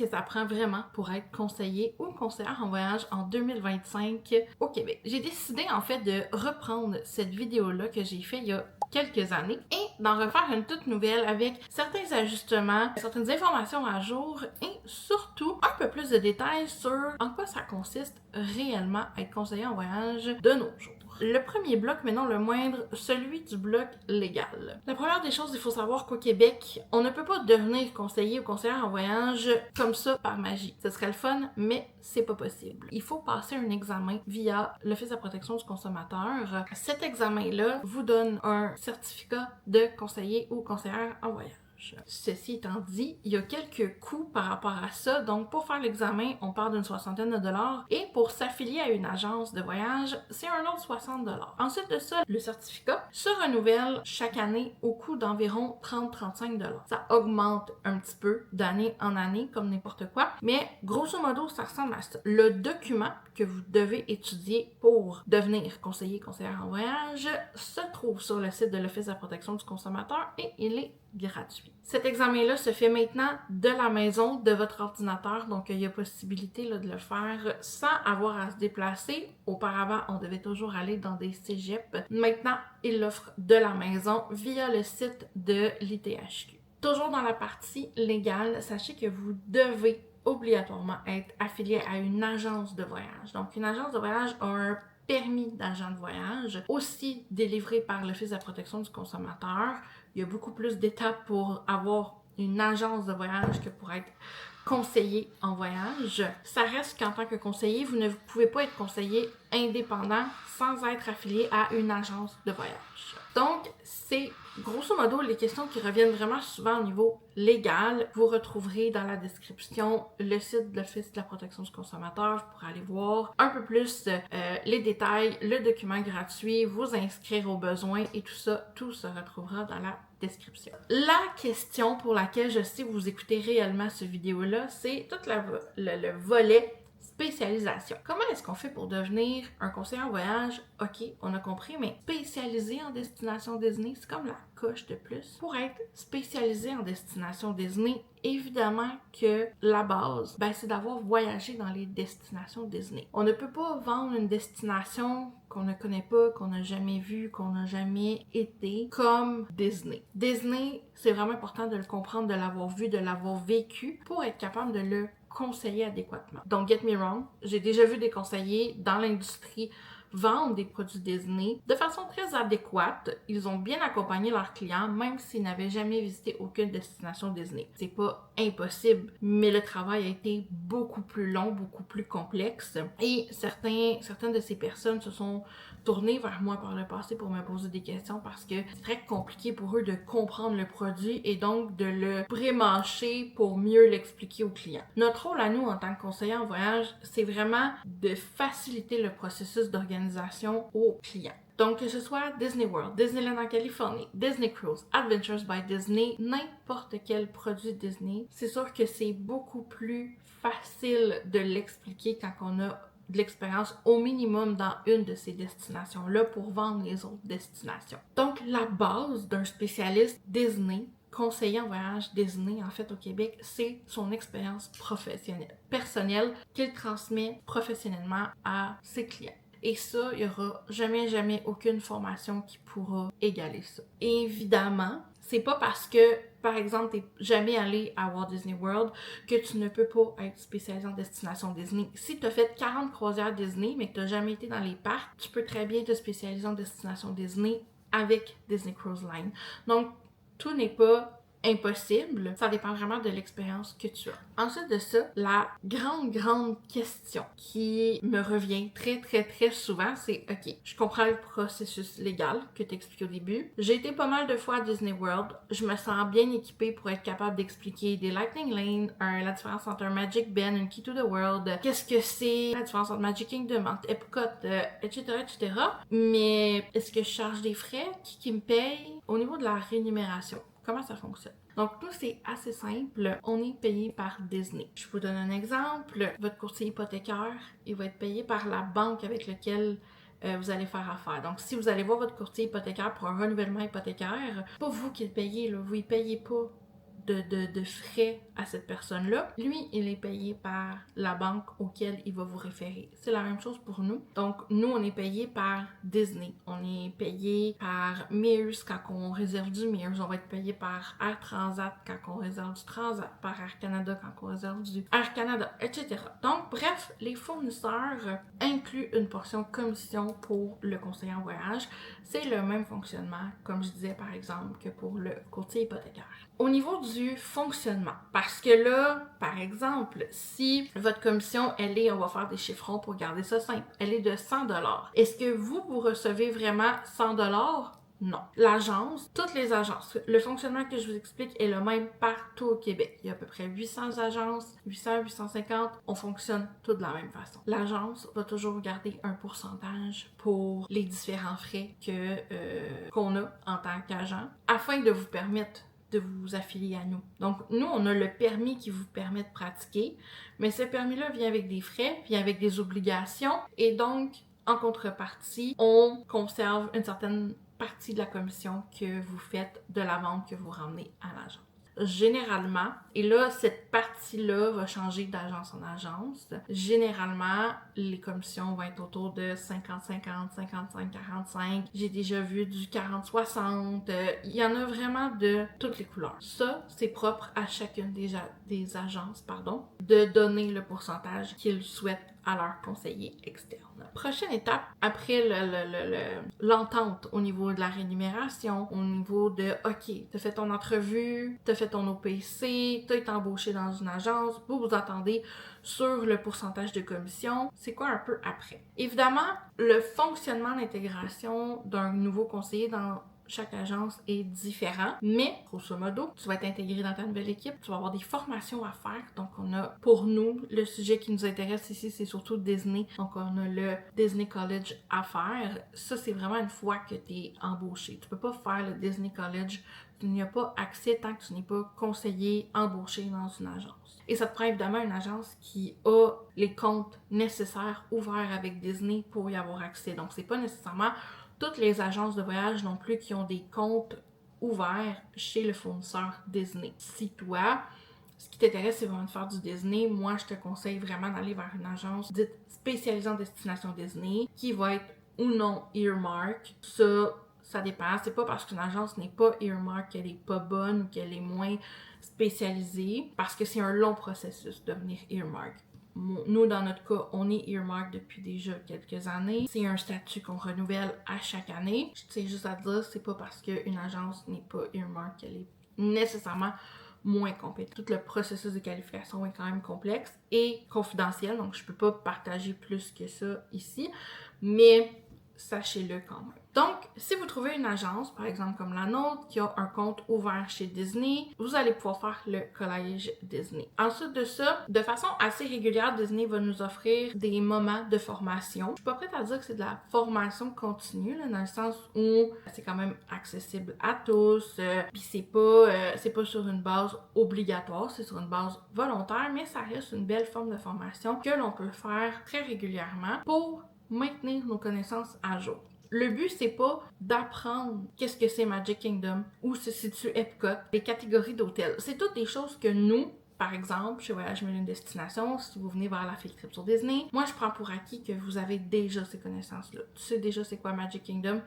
que ça prend vraiment pour être conseiller ou conseillère en voyage en 2025 au Québec. J'ai décidé en fait de reprendre cette vidéo-là que j'ai fait il y a quelques années et d'en refaire une toute nouvelle avec certains ajustements, certaines informations à jour et surtout un peu plus de détails sur en quoi ça consiste réellement être conseiller en voyage de nos jours. Le premier bloc, mais non le moindre, celui du bloc légal. La première des choses, il faut savoir qu'au Québec, on ne peut pas devenir conseiller ou conseillère en voyage comme ça par magie. Ce serait le fun, mais c'est pas possible. Il faut passer un examen via l'Office de la protection du consommateur. Cet examen-là vous donne un certificat de conseiller ou conseillère en voyage. Ceci étant dit, il y a quelques coûts par rapport à ça. Donc, pour faire l'examen, on part d'une soixantaine de dollars. Et pour s'affilier à une agence de voyage, c'est un autre 60 dollars. Ensuite de ça, le certificat se renouvelle chaque année au coût d'environ 30-35 dollars. Ça augmente un petit peu d'année en année, comme n'importe quoi. Mais grosso modo, ça ressemble à ça. Le document que vous devez étudier pour devenir conseiller, conseillère en voyage se trouve sur le site de l'Office de la protection du consommateur et il est gratuit. Cet examen-là se fait maintenant de la maison, de votre ordinateur, donc il y a possibilité là, de le faire sans avoir à se déplacer. Auparavant, on devait toujours aller dans des cégeps. Maintenant, il l'offre de la maison via le site de l'ITHQ. Toujours dans la partie légale, sachez que vous devez obligatoirement être affilié à une agence de voyage. Donc, une agence de voyage a un permis d'agent de voyage, aussi délivré par l'Office de la protection du consommateur. Il y a beaucoup plus d'étapes pour avoir une agence de voyage que pour être conseiller en voyage. Ça reste qu'en tant que conseiller, vous ne pouvez pas être conseiller indépendant sans être affilié à une agence de voyage. Donc, c'est grosso modo les questions qui reviennent vraiment souvent au niveau légal. Vous retrouverez dans la description le site de l'Office de la protection du consommateur pour aller voir un peu plus les détails, le document gratuit, vous inscrire aux besoins et tout ça, tout se retrouvera dans la description. La question pour laquelle je sais vous écoutez réellement cette vidéo-là, c'est tout le volet spécialisation. Comment est-ce qu'on fait pour devenir un conseiller en voyage? Ok, on a compris, mais spécialisé en destination Disney, c'est comme la coche de plus. Pour être spécialisé en destination Disney, évidemment que la base, c'est d'avoir voyagé dans les destinations Disney. On ne peut pas vendre une destination qu'on ne connaît pas, qu'on n'a jamais vue, qu'on n'a jamais été, comme Disney. Disney, c'est vraiment important de le comprendre, de l'avoir vu, de l'avoir vécu pour être capable de le conseiller adéquatement. Don't get me wrong, j'ai déjà vu des conseillers dans l'industrie vendre des produits Disney de façon très adéquate. Ils ont bien accompagné leurs clients, même s'ils n'avaient jamais visité aucune destination Disney. C'est pas impossible, mais le travail a été beaucoup plus long, beaucoup plus complexe. Et certaines de ces personnes se sont tournées vers moi par le passé pour me poser des questions parce que c'est très compliqué pour eux de comprendre le produit et donc de le pré-mâcher pour mieux l'expliquer aux clients. Notre rôle à nous en tant que conseiller en voyage, c'est vraiment de faciliter le processus d'organisation aux clients. Donc, que ce soit Disney World, Disneyland en Californie, Disney Cruise, Adventures by Disney, n'importe quel produit Disney, c'est sûr que c'est beaucoup plus facile de l'expliquer quand on a de l'expérience au minimum dans une de ces destinations-là pour vendre les autres destinations. Donc, la base d'un spécialiste Disney, conseiller en voyage Disney, en fait, au Québec, c'est son expérience professionnelle, personnelle, qu'il transmet professionnellement à ses clients. Et ça, il n'y aura jamais aucune formation qui pourra égaler ça. Et évidemment, c'est pas parce que, par exemple, t'es jamais allé à Walt Disney World que tu ne peux pas être spécialisé en destination Disney. Si tu as fait 40 croisières Disney, mais que tu n'as jamais été dans les parcs, tu peux très bien te spécialiser en destination Disney avec Disney Cruise Line. Donc, tout n'est pas impossible, ça dépend vraiment de l'expérience que tu as. Ensuite de ça, la grande question qui me revient très souvent, c'est ok, je comprends le processus légal que tu expliques au début. J'ai été pas mal de fois à Disney World, je me sens bien équipée pour être capable d'expliquer des Lightning Lane, la différence entre un Magic Ben, une Key to the World, qu'est-ce que c'est, la différence entre Magic Kingdom, entre Epcot, etc. Mais est-ce que je charge des frais? Qui me paye? Au niveau de la rémunération, comment ça fonctionne? Donc, nous, c'est assez simple. On est payé par Disney. Je vous donne un exemple. Votre courtier hypothécaire, il va être payé par la banque avec laquelle vous allez faire affaire. Donc, si vous allez voir votre courtier hypothécaire pour un renouvellement hypothécaire, c'est pas vous qui le payez, là. Vous ne payez pas de frais à cette personne-là, lui, il est payé par la banque auquel il va vous référer. C'est la même chose pour nous. Donc, nous, on est payé par Disney. On est payé par Mears quand on réserve du Mears. On va être payé par Air Transat quand on réserve du Transat, par Air Canada quand on réserve du Air Canada, etc. Donc, bref, les fournisseurs incluent une portion commission pour le conseiller en voyage. C'est le même fonctionnement, comme je disais par exemple, que pour le courtier hypothécaire. Au niveau du fonctionnement, parce que là, par exemple, si votre commission, elle est, on va faire des chiffrons pour garder ça simple, elle est de 100 $. Est-ce que vous recevez vraiment 100 $? Non. L'agence, toutes les agences, le fonctionnement que je vous explique est le même partout au Québec. Il y a à peu près 800 agences, 800, 850, on fonctionne toutes de la même façon. L'agence va toujours garder un pourcentage pour les différents frais qu'on a en tant qu'agent afin de vous permettre de vous affilier à nous. Donc, nous, on a le permis qui vous permet de pratiquer, mais ce permis-là vient avec des frais, vient avec des obligations, et donc, en contrepartie, on conserve une certaine partie de la commission que vous faites de la vente que vous ramenez à l'agence. Généralement, et là, cette partie-là va changer d'agence en agence. Généralement, les commissions vont être autour de 50-50, 55-45. J'ai déjà vu du 40-60. Il y en a vraiment de toutes les couleurs. Ça, c'est propre à chacune des agences, de donner le pourcentage qu'ils souhaitent à leur conseiller externe. Prochaine étape, après l'entente au niveau de la rémunération, au niveau de « OK, t'as fait ton entrevue, t'as fait ton OPC, t'as été embauché dans une agence, vous attendez sur le pourcentage de commission. » C'est quoi un peu après? Évidemment, le fonctionnement d'intégration d'un nouveau conseiller dans chaque agence est différent, mais grosso modo, tu vas être intégré dans ta nouvelle équipe, tu vas avoir des formations à faire. Donc, on a, pour nous, le sujet qui nous intéresse ici, c'est surtout Disney. Donc, on a le Disney College à faire. Ça, c'est vraiment une fois que tu es embauché. Tu peux pas faire le Disney College. Tu n'y as pas accès tant que tu n'es pas conseiller embauché dans une agence. Et ça te prend évidemment une agence qui a les comptes nécessaires ouverts avec Disney pour y avoir accès. Donc, c'est pas nécessairement toutes les agences de voyage non plus qui ont des comptes ouverts chez le fournisseur Disney. Si toi, ce qui t'intéresse, c'est vraiment de faire du Disney, moi, je te conseille vraiment d'aller vers une agence dite spécialisée en destination Disney, qui va être ou non earmark. Ça dépend. C'est pas parce qu'une agence n'est pas earmark qu'elle est pas bonne ou qu'elle est moins spécialisée, parce que c'est un long processus de devenir earmark. Nous, dans notre cas, on est earmark depuis déjà quelques années. C'est un statut qu'on renouvelle à chaque année. Je tiens juste à dire, c'est pas parce qu'une agence n'est pas earmark qu'elle est nécessairement moins compétente. Tout le processus de qualification est quand même complexe et confidentiel, donc je peux pas partager plus que ça ici, mais sachez-le quand même. Donc, si vous trouvez une agence, par exemple comme la nôtre, qui a un compte ouvert chez Disney, vous allez pouvoir faire le collège Disney. Ensuite de ça, de façon assez régulière, Disney va nous offrir des moments de formation. Je suis pas prête à dire que c'est de la formation continue, là, dans le sens où c'est quand même accessible à tous, puis c'est pas sur une base obligatoire, c'est sur une base volontaire, mais ça reste une belle forme de formation que l'on peut faire très régulièrement pour maintenir nos connaissances à jour. Le but, c'est pas d'apprendre qu'est-ce que c'est Magic Kingdom, où se situe Epcot, les catégories d'hôtels. C'est toutes des choses que nous, par exemple, chez Voyage Mille et une Destinations, si vous venez vers la Field Trip sur Disney, moi, je prends pour acquis que vous avez déjà ces connaissances-là. Tu sais déjà c'est quoi Magic Kingdom,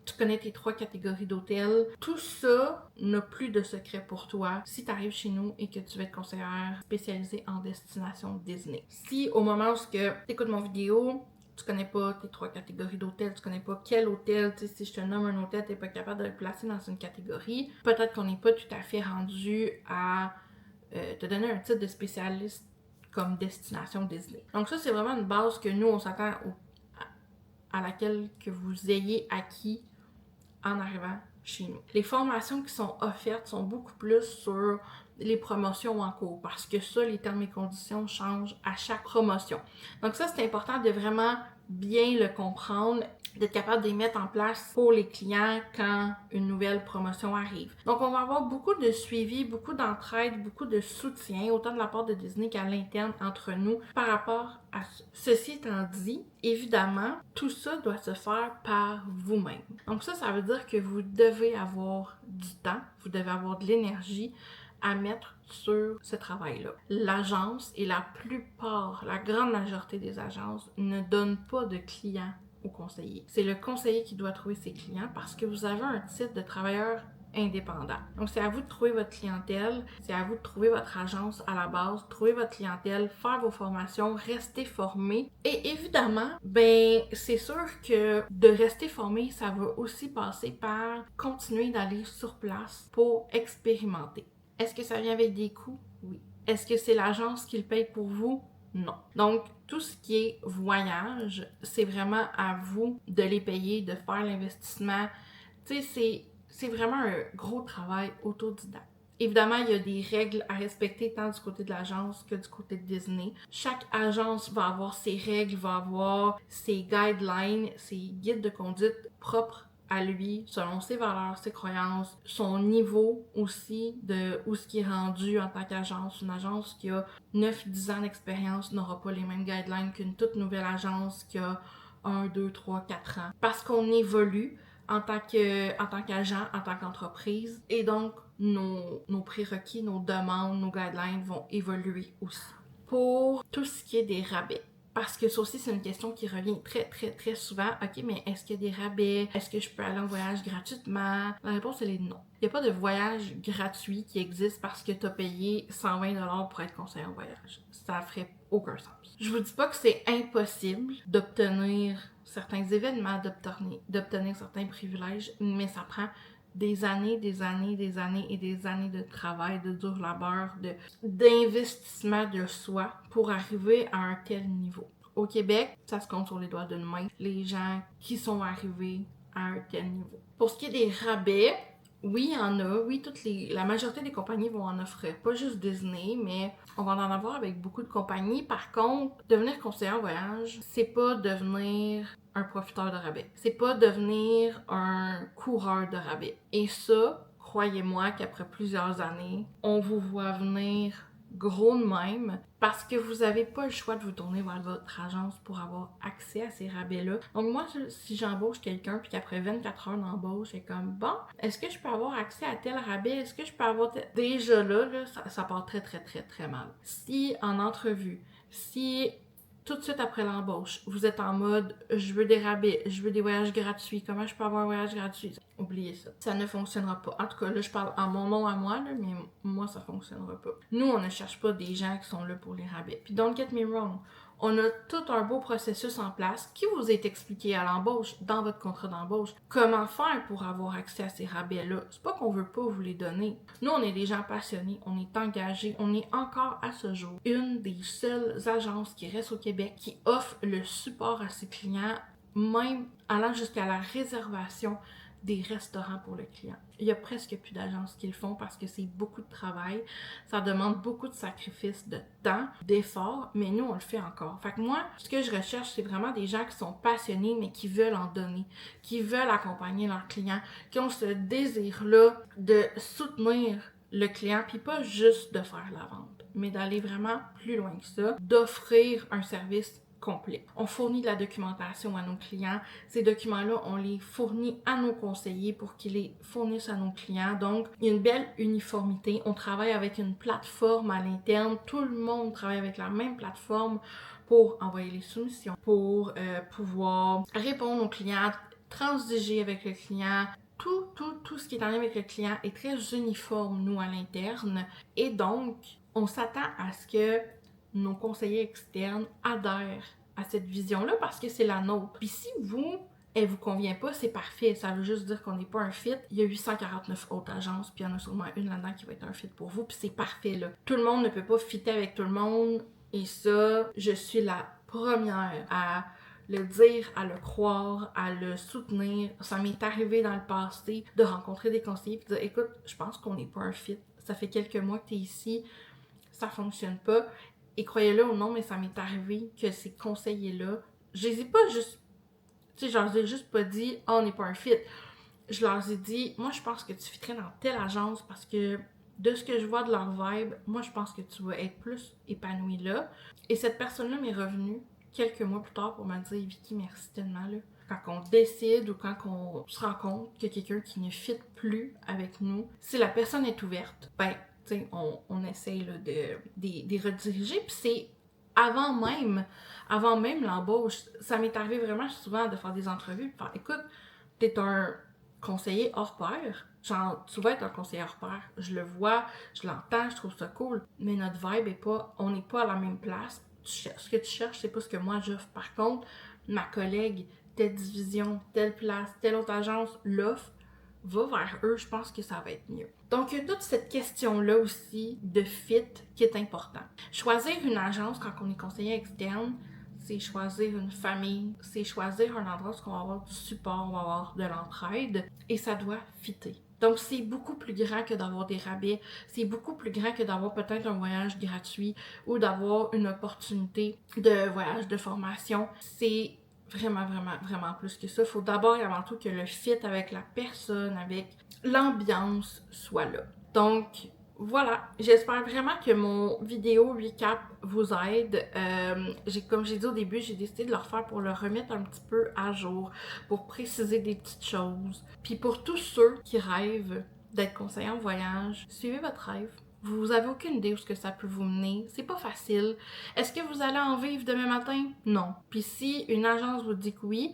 tu connais tes 3 catégories d'hôtels. Tout ça n'a plus de secret pour toi si tu arrives chez nous et que tu veux être conseillère spécialisée en destination Disney. Si au moment où tu écoutes mon vidéo, tu connais pas tes 3 catégories d'hôtels, tu connais pas quel hôtel, tu sais, si je te nomme un hôtel, t'es pas capable de le placer dans une catégorie, peut-être qu'on n'est pas tout à fait rendu à te donner un titre de spécialiste comme destination Disney. Donc ça, c'est vraiment une base que nous, on s'attend à laquelle que vous ayez acquis en arrivant chez nous. Les formations qui sont offertes sont beaucoup plus sur les promotions en cours, parce que ça, les termes et conditions changent à chaque promotion. Donc ça, c'est important de vraiment bien le comprendre, d'être capable de les mettre en place pour les clients quand une nouvelle promotion arrive. Donc on va avoir beaucoup de suivi, beaucoup d'entraide, beaucoup de soutien, autant de la part de Disney qu'à l'interne entre nous par rapport à ça. Ceci étant dit, évidemment, tout ça doit se faire par vous-même. Donc ça veut dire que vous devez avoir du temps, vous devez avoir de l'énergie à mettre sur ce travail-là. L'agence et la grande majorité des agences ne donnent pas de clients au conseiller. C'est le conseiller qui doit trouver ses clients parce que vous avez un titre de travailleur indépendant. Donc, c'est à vous de trouver votre clientèle, c'est à vous de trouver votre agence à la base, trouver votre clientèle, faire vos formations, rester formé. Et évidemment, c'est sûr que de rester formé, ça va aussi passer par continuer d'aller sur place pour expérimenter. Est-ce que ça vient avec des coûts? Oui. Est-ce que c'est l'agence qui le paye pour vous? Non. Donc, tout ce qui est voyage, c'est vraiment à vous de les payer, de faire l'investissement. Tu sais, c'est vraiment un gros travail autodidacte. Évidemment, il y a des règles à respecter tant du côté de l'agence que du côté de Disney. Chaque agence va avoir ses règles, va avoir ses guidelines, ses guides de conduite propres à lui, selon ses valeurs, ses croyances, son niveau aussi de où ce qui est rendu en tant qu'agence. Une agence qui a 9-10 ans d'expérience n'aura pas les mêmes guidelines qu'une toute nouvelle agence qui a 1, 2, 3, 4 ans. Parce qu'on évolue en tant qu'agent, en tant qu'entreprise, et donc nos prérequis, nos demandes, nos guidelines vont évoluer aussi. Pour tout ce qui est des rabais, parce que ça aussi, c'est une question qui revient très, très, très souvent. OK, mais est-ce qu'il y a des rabais? Est-ce que je peux aller en voyage gratuitement? La réponse, elle est non. Il n'y a pas de voyage gratuit qui existe parce que tu as payé 120$ pour être conseiller en voyage. Ça ferait aucun sens. Je vous dis pas que c'est impossible d'obtenir certains événements, d'obtenir certains privilèges, mais ça prend des années et des années de travail, de dur labeur, d'investissement de soi pour arriver à un tel niveau. Au Québec, ça se compte sur les doigts d'une main, les gens qui sont arrivés à un tel niveau. Pour ce qui est des rabais, oui, il y en a. Oui, la majorité des compagnies vont en offrir. Pas juste Disney, mais on va en avoir avec beaucoup de compagnies. Par contre, devenir conseiller en voyage, c'est pas devenir un profiteur de rabais. C'est pas devenir un coureur de rabais. Et ça, croyez-moi qu'après plusieurs années, on vous voit venir gros de même parce que vous n'avez pas le choix de vous tourner vers votre agence pour avoir accès à ces rabais-là. Donc moi, si j'embauche quelqu'un puis qu'après 24 heures d'embauche, c'est comme bon, est-ce que je peux avoir accès à tel rabais? Est-ce que je peux avoir déjà là, ça part très très très très mal. Si en entrevue, si tout de suite après l'embauche, vous êtes en mode « je veux des rabais, je veux des voyages gratuits, comment je peux avoir un voyage gratuit? » Oubliez ça. Ça ne fonctionnera pas. En tout cas, là, je parle en mon nom à moi, là, mais moi, ça fonctionnera pas. Nous, on ne cherche pas des gens qui sont là pour les rabais. Puis don't get me wrong, on a tout un beau processus en place qui vous est expliqué à l'embauche, dans votre contrat d'embauche. Comment faire pour avoir accès à ces rabais-là? C'est pas qu'on veut pas vous les donner. Nous, on est des gens passionnés, on est engagés, on est encore à ce jour une des seules agences qui reste au Québec qui offre le support à ses clients, même allant jusqu'à la réservation des restaurants pour le client. Il y a presque plus d'agences qui le font parce que c'est beaucoup de travail, ça demande beaucoup de sacrifices, de temps, d'efforts, mais nous, on le fait encore. Fait que moi, ce que je recherche, c'est vraiment des gens qui sont passionnés, mais qui veulent en donner, qui veulent accompagner leurs clients, qui ont ce désir-là de soutenir le client, puis pas juste de faire la vente, mais d'aller vraiment plus loin que ça, d'offrir un service complet. On fournit de la documentation à nos clients. Ces documents-là, on les fournit à nos conseillers pour qu'ils les fournissent à nos clients. Donc, il y a une belle uniformité. On travaille avec une plateforme à l'interne. Tout le monde travaille avec la même plateforme pour envoyer les soumissions, pour pouvoir répondre aux clients, transiger avec le client. Tout ce qui est en lien avec le client est très uniforme, nous, à l'interne. Et donc, on s'attend à ce que nos conseillers externes adhèrent à cette vision-là parce que c'est la nôtre. Puis si elle vous convient pas, c'est parfait. Ça veut juste dire qu'on n'est pas un fit. Il y a 849 autres agences, puis il y en a sûrement une là-dedans qui va être un fit pour vous, puis c'est parfait, là. Tout le monde ne peut pas fitter avec tout le monde, et ça, je suis la première à le dire, à le croire, à le soutenir. Ça m'est arrivé dans le passé de rencontrer des conseillers et de dire « Écoute, je pense qu'on n'est pas un fit. Ça fait quelques mois que tu es ici, ça fonctionne pas. » Et croyez-le ou non, mais ça m'est arrivé que ces conseillers-là, je les ai pas juste, tu sais, je leur ai juste pas dit « Oh, on n'est pas un fit ». Je leur ai dit « Moi, je pense que tu fitterais dans telle agence parce que de ce que je vois de leur vibe, moi, je pense que tu vas être plus épanouie là. » Et cette personne-là m'est revenue quelques mois plus tard pour me dire « Vicky, merci tellement, là. » Quand on décide ou quand on se rend compte qu'il y a quelqu'un qui ne fit plus avec nous, si la personne est ouverte, ben, on essaye là, de rediriger. Puis c'est avant même l'embauche, ça m'est arrivé vraiment souvent de faire des entrevues, de faire, écoute, t'es un conseiller hors pair, genre, tu vas être un conseiller hors pair, je le vois, je l'entends, je trouve ça cool, mais notre vibe est pas, on n'est pas à la même place, ce que tu cherches, c'est pas ce que moi j'offre. Par contre, ma collègue, telle division, telle place, telle autre agence l'offre, va vers eux, je pense que ça va être mieux. Donc, il y a toute cette question-là aussi de fit qui est important. Choisir une agence quand on est conseiller externe, c'est choisir une famille, c'est choisir un endroit où on va avoir du support, on va avoir de l'entraide, et ça doit fitter. Donc, c'est beaucoup plus grand que d'avoir des rabais, c'est beaucoup plus grand que d'avoir peut-être un voyage gratuit ou d'avoir une opportunité de voyage de formation. C'est vraiment, vraiment, vraiment plus que ça. Il faut d'abord et avant tout que le fit avec la personne, avec l'ambiance soit là. Donc, voilà, j'espère vraiment que mon vidéo recap vous aide. Comme j'ai dit au début, j'ai décidé de le refaire pour le remettre un petit peu à jour, pour préciser des petites choses. Puis pour tous ceux qui rêvent d'être conseiller en voyage, suivez votre rêve. Vous avez aucune idée où ce que ça peut vous mener. C'est pas facile. Est-ce que vous allez en vivre demain matin? Non. Puis si une agence vous dit que oui,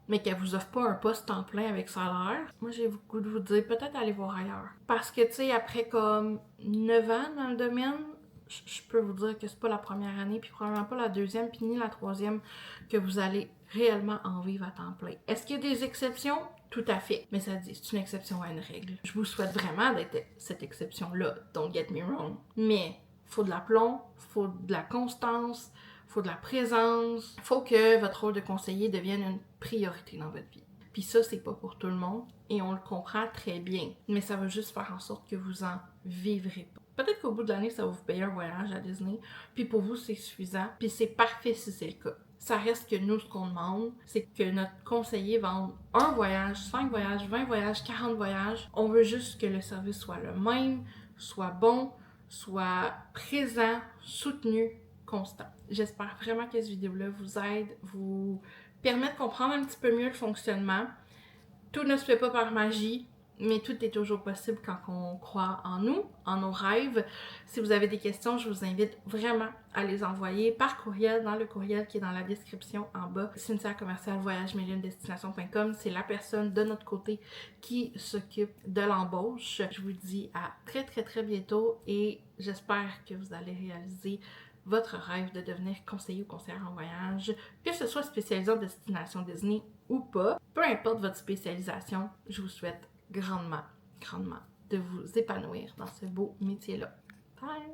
mais qu'elle vous offre pas un poste en plein avec salaire, moi j'ai le goût de vous dire peut-être aller voir ailleurs. Parce que tu sais, après comme 9 ans dans le domaine, je peux vous dire que c'est pas la première année, puis probablement pas la deuxième, puis ni la troisième, que vous allez réellement en vivre à temps plein. Est-ce qu'il y a des exceptions? Tout à fait. Mais ça dit, c'est une exception à une règle. Je vous souhaite vraiment d'être cette exception-là, don't get me wrong. Mais faut de l'aplomb, faut de la constance, faut de la présence, faut que votre rôle de conseiller devienne une priorité dans votre vie. Puis ça, c'est pas pour tout le monde et on le comprend très bien. Mais ça va juste faire en sorte que vous en vivrez pas. Peut-être qu'au bout de l'année, ça va vous payer un voyage à Disney, puis pour vous, c'est suffisant, puis c'est parfait si c'est le cas. Ça reste que nous, ce qu'on demande, c'est que notre conseiller vende un voyage, 5 voyages, 20 voyages, 40 voyages. On veut juste que le service soit le même, soit bon, soit présent, soutenu, constant. J'espère vraiment que cette vidéo-là vous aide, vous permet de comprendre un petit peu mieux le fonctionnement. Tout ne se fait pas par magie, mais tout est toujours possible quand on croit en nous, en nos rêves. Si vous avez des questions, je vous invite vraiment à les envoyer par courriel, dans le courriel qui est dans la description en bas. Cynthia@voyagemilliondestination.com, c'est la personne de notre côté qui s'occupe de l'embauche. Je vous dis à très très très bientôt et j'espère que vous allez réaliser votre rêve de devenir conseiller ou conseillère en voyage, que ce soit spécialisé en destination Disney ou pas. Peu importe votre spécialisation, je vous souhaite grandement, grandement de vous épanouir dans ce beau métier-là. Bye!